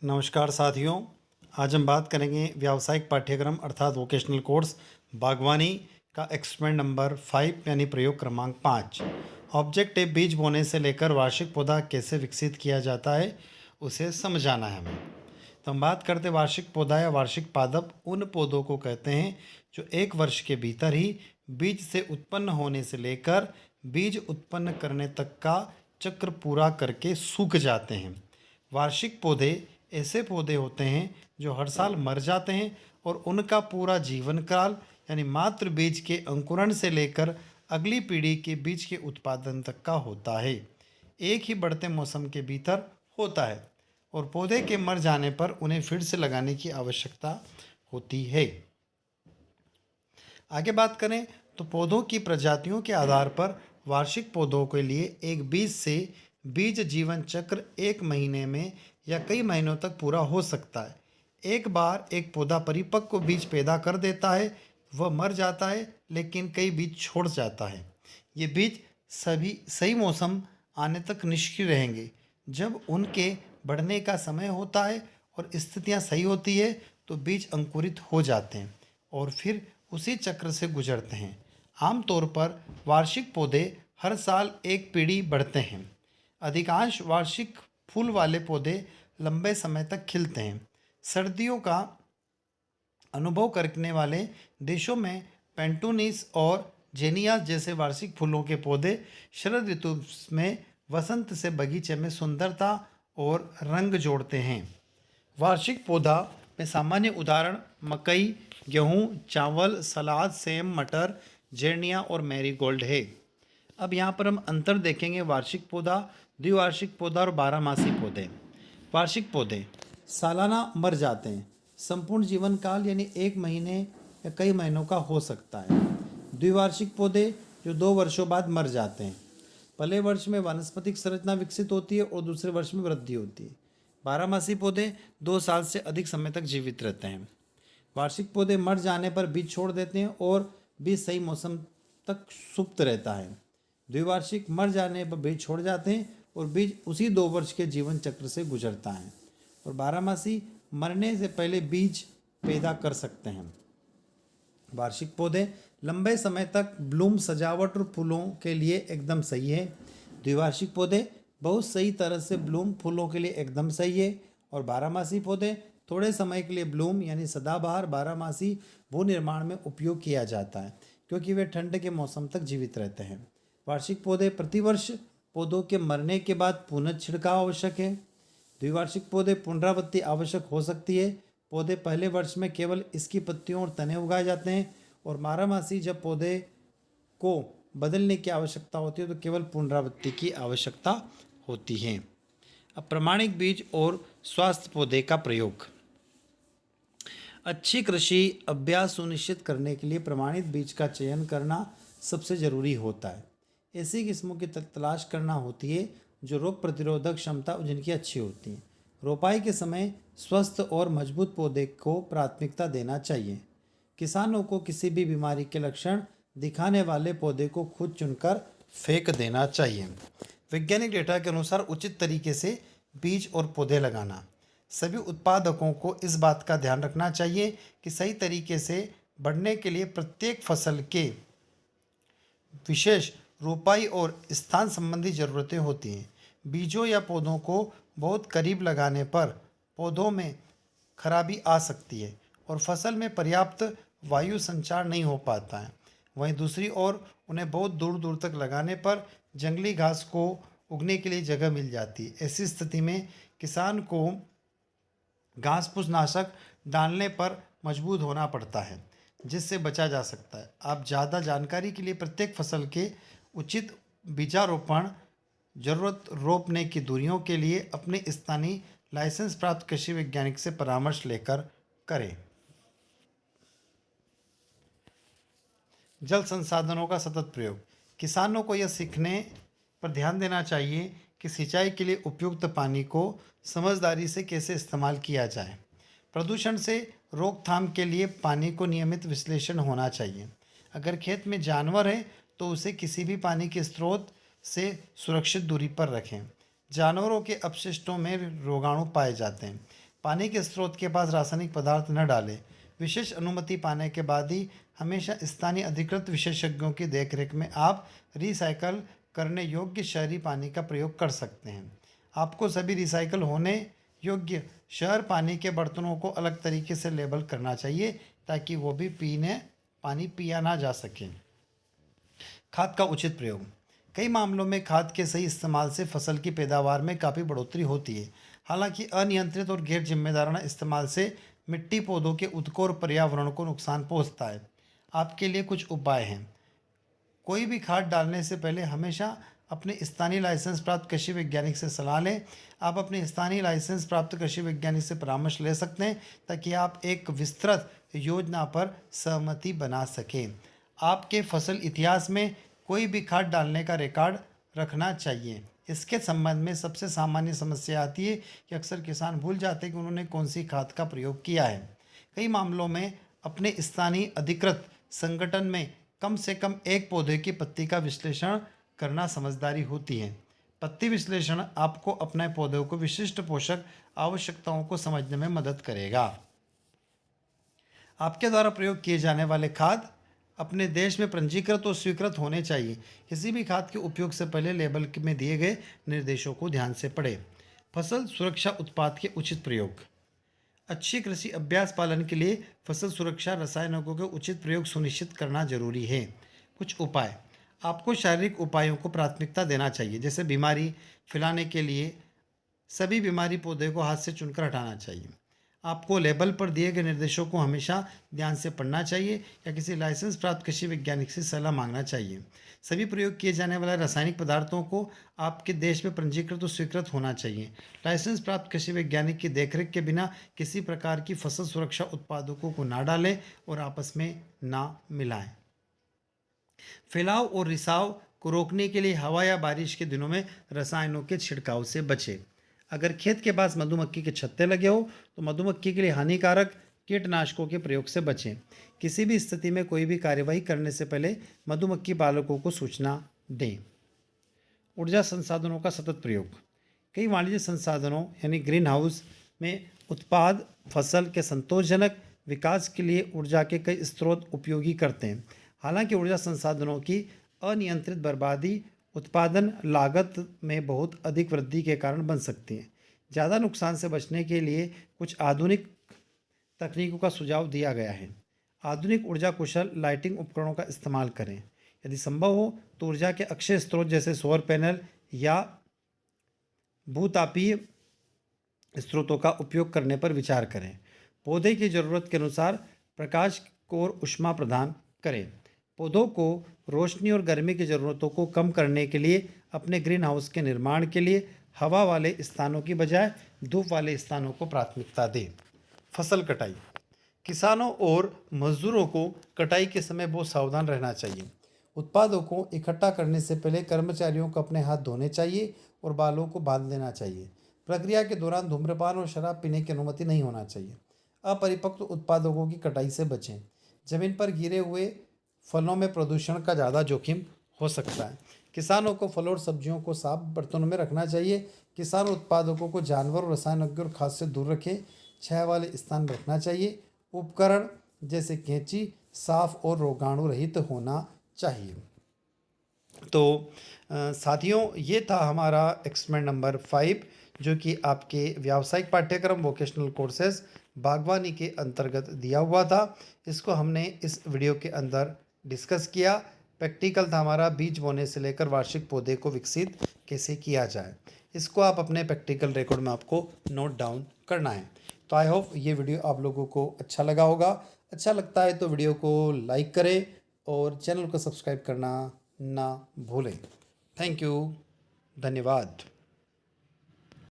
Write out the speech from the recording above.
नमस्कार साथियों। आज हम बात करेंगे व्यावसायिक पाठ्यक्रम अर्थात वोकेशनल कोर्स बागवानी का एक्सपेरिमेंट नंबर 5 यानी प्रयोग क्रमांक 5। ऑब्जेक्टिव बीज बोने से लेकर वार्षिक पौधा कैसे विकसित किया जाता है उसे समझाना है हमें। तो हम बात करते वार्षिक पौधा या वार्षिक पादप उन पौधों को कहते हैं जो एक वर्ष के भीतर ही बीज से उत्पन्न होने से लेकर बीज उत्पन्न करने तक का चक्र पूरा करके सूख जाते हैं। वार्षिक पौधे ऐसे पौधे होते हैं जो हर साल मर जाते हैं और उनका पूरा जीवन काल यानी मात्र बीज के अंकुरण से लेकर अगली पीढ़ी के बीज के उत्पादन तक का होता है। एक ही बढ़ते मौसम के भीतर होता है और पौधे के मर जाने पर उन्हें फिर से लगाने की आवश्यकता होती है। आगे बात करें तो पौधों की प्रजातियों के आधार पर वार्षिक पौधों के लिए एक बीज से बीज जीवन चक्र 1 महीने में या कई महीनों तक पूरा हो सकता है। एक बार एक पौधा परिपक्व बीज पैदा कर देता है, वह मर जाता है लेकिन कई बीज छोड़ जाता है। ये बीज सभी सही मौसम आने तक निष्क्रिय रहेंगे। जब उनके बढ़ने का समय होता है और स्थितियां सही होती है तो बीज अंकुरित हो जाते हैं और फिर उसी चक्र से गुजरते हैं। आमतौर पर वार्षिक पौधे हर साल एक पीढ़ी बढ़ते हैं। अधिकांश वार्षिक फूल वाले पौधे लंबे समय तक खिलते हैं। सर्दियों का अनुभव करने वाले देशों में पेंटूनिस और जेनियास जैसे वार्षिक फूलों के पौधे शरद ऋतु में वसंत से बगीचे में सुंदरता और रंग जोड़ते हैं। वार्षिक पौधा में सामान्य उदाहरण मकई, गेहूं, चावल, सलाद, सेम, मटर, जेरनिया और मैरीगोल्ड है। अब यहाँ पर हम अंतर देखेंगे वार्षिक पौधा, द्विवार्षिक पौधा और बारहमासी पौधे। वार्षिक पौधे सालाना मर जाते हैं। संपूर्ण जीवन काल यानी 1 महीने या कई महीनों का हो सकता है। द्विवार्षिक पौधे जो 2 वर्षों बाद मर जाते हैं। पहले वर्ष में वानस्पतिक संरचना विकसित होती है और दूसरे वर्ष में वृद्धि होती है। बारहमासी पौधे 2 साल से अधिक समय तक जीवित रहते हैं। वार्षिक पौधे मर जाने पर बीज छोड़ देते हैं और बीज सही मौसम तक सुप्त रहता है। द्विवार्षिक मर जाने पर बीज छोड़ जाते हैं और बीज उसी 2 वर्ष के जीवन चक्र से गुजरता है और बारहमासी मरने से पहले बीज पैदा कर सकते हैं। वार्षिक पौधे लंबे समय तक ब्लूम, सजावट और फूलों के लिए एकदम सही है। द्विवार्षिक पौधे बहुत सही तरह से ब्लूम, फूलों के लिए एकदम सही है और बारहमासी पौधे थोड़े समय के लिए ब्लूम यानी सदाबहार, बारहमासी भू निर्माण में उपयोग किया जाता है क्योंकि वे ठंड के मौसम तक जीवित रहते हैं। वार्षिक पौधे प्रतिवर्ष पौधों के मरने के बाद पुनः छिड़काव आवश्यक है। द्विवार्षिक पौधे पुनरावृत्ति आवश्यक हो सकती है। पौधे पहले वर्ष में केवल इसकी पत्तियों और तने उगाए जाते हैं और बारहमासी जब पौधे को बदलने की आवश्यकता होती है तो केवल पुनरावृत्ति की आवश्यकता होती है। अब प्रमाणिक बीज और स्वास्थ्य पौधे का प्रयोग। अच्छी कृषि अभ्यास सुनिश्चित करने के लिए प्रमाणित बीज का चयन करना सबसे जरूरी होता है। ऐसी किस्मों की तलाश करना होती है जो रोग प्रतिरोधक क्षमता जिनकी अच्छी होती है। रोपाई के समय स्वस्थ और मजबूत पौधे को प्राथमिकता देना चाहिए। किसानों को किसी भी बीमारी के लक्षण दिखाने वाले पौधे को खुद चुनकर फेंक देना चाहिए। वैज्ञानिक डेटा के अनुसार उचित तरीके से बीज और पौधे लगाना। सभी उत्पादकों को इस बात का ध्यान रखना चाहिए कि सही तरीके से बढ़ने के लिए प्रत्येक फसल के विशेष रोपाई और स्थान संबंधी ज़रूरतें होती हैं। बीजों या पौधों को बहुत करीब लगाने पर पौधों में खराबी आ सकती है और फसल में पर्याप्त वायु संचार नहीं हो पाता है। वहीं दूसरी ओर उन्हें बहुत दूर दूर तक लगाने पर जंगली घास को उगने के लिए जगह मिल जाती है। ऐसी स्थिति में किसान को घास फूस नाशक डालने पर मजबूर होना पड़ता है जिससे बचा जा सकता है। आप ज़्यादा जानकारी के लिए प्रत्येक फसल के उचित बीजारोपण, जरूरत रोपने की दूरियों के लिए अपने स्थानीय लाइसेंस प्राप्त कृषि वैज्ञानिक से परामर्श लेकर करें। जल संसाधनों का सतत प्रयोग। किसानों को यह सीखने पर ध्यान देना चाहिए कि सिंचाई के लिए उपयुक्त पानी को समझदारी से कैसे इस्तेमाल किया जाए। प्रदूषण से रोकथाम के लिए पानी को नियमित विश्लेषण होना चाहिए। अगर खेत में जानवर हैं तो उसे किसी भी पानी के स्रोत से सुरक्षित दूरी पर रखें। जानवरों के अपशिष्टों में रोगाणु पाए जाते हैं पानी के स्रोत के पास रासायनिक पदार्थ न डालें। विशेष अनुमति पाने के बाद ही हमेशा स्थानीय अधिकृत विशेषज्ञों की देखरेख में आप रिसाइकल करने योग्य शहरी पानी का प्रयोग कर सकते हैं। आपको सभी रिसाइकल होने योग्य शहर पानी के बर्तनों को अलग तरीके से लेबल करना चाहिए ताकि वो भी पानी पिया ना जा सके। खाद का उचित प्रयोग। कई मामलों में खाद के सही इस्तेमाल से फसल की पैदावार में काफ़ी बढ़ोतरी होती है। हालांकि अनियंत्रित और गैर जिम्मेदाराना इस्तेमाल से मिट्टी, पौधों के उत्कों और पर्यावरण को नुकसान पहुंचता है। आपके लिए कुछ उपाय हैं। कोई भी खाद डालने से पहले हमेशा अपने स्थानीय लाइसेंस प्राप्त कृषि वैज्ञानिक से सलाह लें। आप अपने स्थानीय लाइसेंस प्राप्त कृषि वैज्ञानिक से परामर्श ले सकते हैं ताकि आप एक विस्तृत योजना पर सहमति बना सकें। आपके फसल इतिहास में कोई भी खाद डालने का रिकॉर्ड रखना चाहिए। इसके संबंध में सबसे सामान्य समस्या आती है कि अक्सर किसान भूल जाते हैं कि उन्होंने कौन सी खाद का प्रयोग किया है। कई मामलों में अपने स्थानीय अधिकृत संगठन में कम से कम एक पौधे की पत्ती का विश्लेषण करना समझदारी होती है। पत्ती विश्लेषण आपको अपने पौधों को विशिष्ट पोषक आवश्यकताओं को समझने में मदद करेगा। आपके द्वारा प्रयोग किए जाने वाले खाद अपने देश में पंजीकृत और स्वीकृत होने चाहिए। किसी भी खाद के उपयोग से पहले लेबल में दिए गए निर्देशों को ध्यान से पढ़ें। फसल सुरक्षा उत्पाद के उचित प्रयोग। अच्छी कृषि अभ्यास पालन के लिए फसल सुरक्षा रसायनों के उचित प्रयोग सुनिश्चित करना जरूरी है। कुछ उपाय। आपको शारीरिक उपायों को प्राथमिकता देना चाहिए, जैसे बीमारी फैलाने के लिए सभी बीमारी पौधे को हाथ से चुनकर हटाना चाहिए। आपको लेबल पर दिए गए निर्देशों को हमेशा ध्यान से पढ़ना चाहिए या किसी लाइसेंस प्राप्त कृषि वैज्ञानिक से सलाह मांगना चाहिए। सभी प्रयोग किए जाने वाले रासायनिक पदार्थों को आपके देश में पंजीकृत और स्वीकृत होना चाहिए। लाइसेंस प्राप्त कृषि वैज्ञानिक की देखरेख के बिना किसी प्रकार की फसल सुरक्षा उत्पादों को ना डालें और आपस में ना मिलाएं। फैलाव और रिसाव को रोकने के लिए हवा या बारिश के दिनों में रसायनों के छिड़काव से बचें। अगर खेत के पास मधुमक्खी के छत्ते लगे हो तो मधुमक्खी के लिए हानिकारक कीटनाशकों के प्रयोग से बचें। किसी भी स्थिति में कोई भी कार्यवाही करने से पहले मधुमक्खी पालकों को सूचना दें। ऊर्जा संसाधनों का सतत प्रयोग। कई वाणिज्य संसाधनों यानी ग्रीन हाउस में उत्पाद फसल के संतोषजनक विकास के लिए ऊर्जा के कई स्रोत उपयोगी करते हैं। हालांकि ऊर्जा संसाधनों की अनियंत्रित बर्बादी उत्पादन लागत में बहुत अधिक वृद्धि के कारण बन सकती है। ज़्यादा नुकसान से बचने के लिए कुछ आधुनिक तकनीकों का सुझाव दिया गया है। आधुनिक ऊर्जा कुशल लाइटिंग उपकरणों का इस्तेमाल करें। यदि संभव हो तो ऊर्जा के अक्षय स्रोत जैसे सौर पैनल या भूतापीय स्रोतों का उपयोग करने पर विचार करें। पौधे की ज़रूरत के अनुसार प्रकाश और ऊष्मा प्रदान करें। पौधों को रोशनी और गर्मी की ज़रूरतों को कम करने के लिए अपने ग्रीन हाउस के निर्माण के लिए हवा वाले स्थानों की बजाय धूप वाले स्थानों को प्राथमिकता दें। फसल कटाई। किसानों और मजदूरों को कटाई के समय बहुत सावधान रहना चाहिए। उत्पादों को इकट्ठा करने से पहले कर्मचारियों को अपने हाथ धोने चाहिए और बालों को बांध लेना चाहिए। प्रक्रिया के दौरान धूम्रपान और शराब पीने की अनुमति नहीं होना चाहिए। अपरिपक्व उत्पादों की कटाई से बचें। जमीन पर गिरे हुए फलों में प्रदूषण का ज़्यादा जोखिम हो सकता है। किसानों को फलों और सब्जियों को साफ बर्तनों में रखना चाहिए। किसान उत्पादकों को जानवर, रसायनों और खाद से दूर रखें। छाया वाले स्थान रखना चाहिए। उपकरण जैसे कैंची साफ और रोगाणु रहित होना चाहिए। तो साथियों, ये था हमारा एक्सपेरिमेंट नंबर 5 जो कि आपके व्यावसायिक पाठ्यक्रम वोकेशनल कोर्सेज बागवानी के अंतर्गत दिया हुआ था। इसको हमने इस वीडियो के अंदर डिस्कस किया। प्रैक्टिकल था हमारा बीज बोने से लेकर वार्षिक पौधे को विकसित कैसे किया जाए। इसको आप अपने प्रैक्टिकल रिकॉर्ड में आपको नोट डाउन करना है। तो आई होप ये वीडियो आप लोगों को अच्छा लगा होगा। अच्छा लगता है तो वीडियो को लाइक करें और चैनल को सब्सक्राइब करना ना भूलें। Thank you. धन्यवाद।